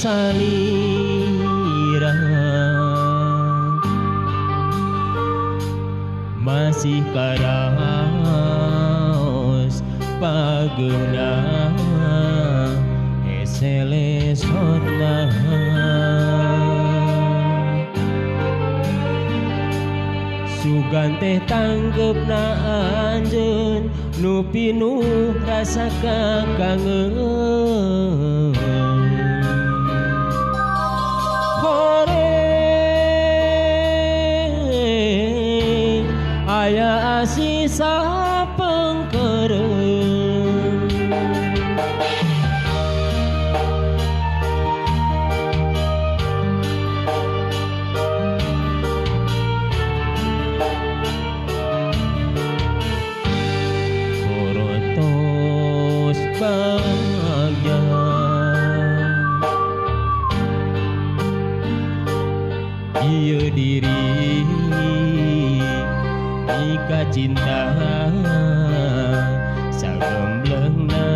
salira masih karaos pageuna eselesonna sugan teh tanggepna anjeun nu pinuh rasa kakangeun horeng aya asih sapengkereun korotos bagja ieu diri ika cinta sagemblengna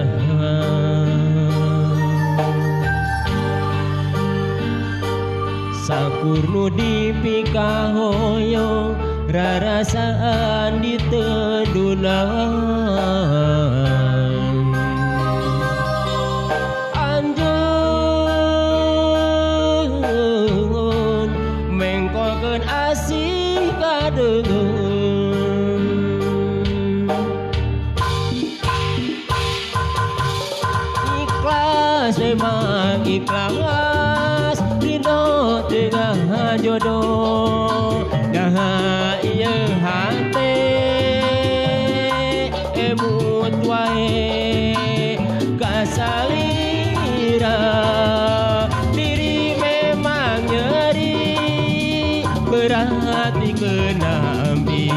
sakur nu dipikahoyong rarasaan ditedunan anjeun mengkolkeun asih kadeung ikhlas memang ikhlas ridho tengah jodoh nah ieu hate emut wae kasalira diri memang nyeri berat dikenampi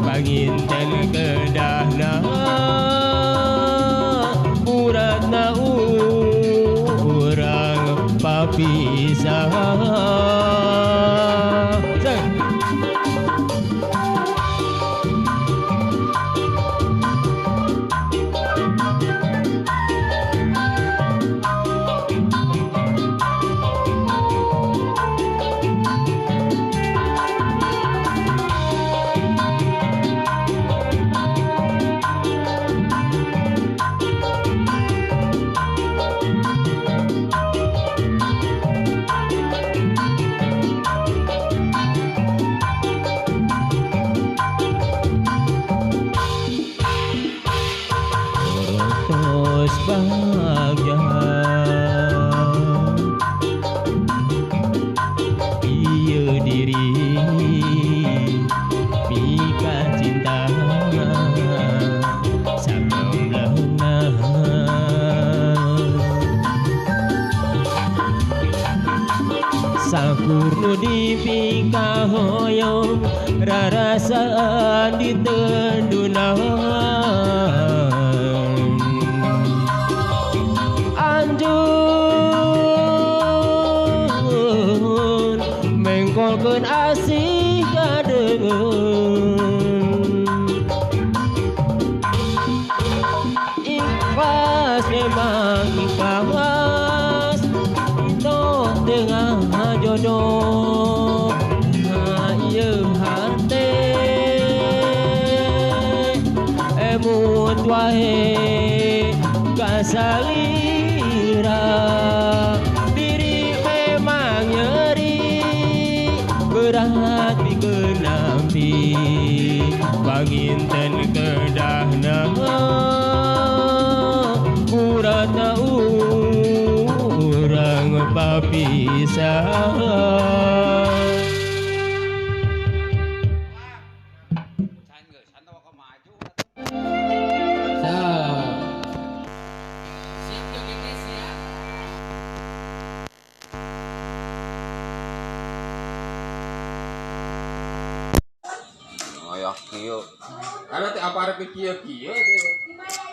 panginten kedahna uratna urang papisah korotos bagja ieu diri pika cinta sagemblengna sakur nu dipikahoyong rarasaan ditedunan anjeun mengkolkeun asih kadeung ikhlas memang ikhlas ridho tengah jodoh nah ieu hate emut wae kasalira diri memang nyeri berat dikenampi panginten kedahna uratna urang papisah kieu. Karena teh apa arep kieu-kieu teh.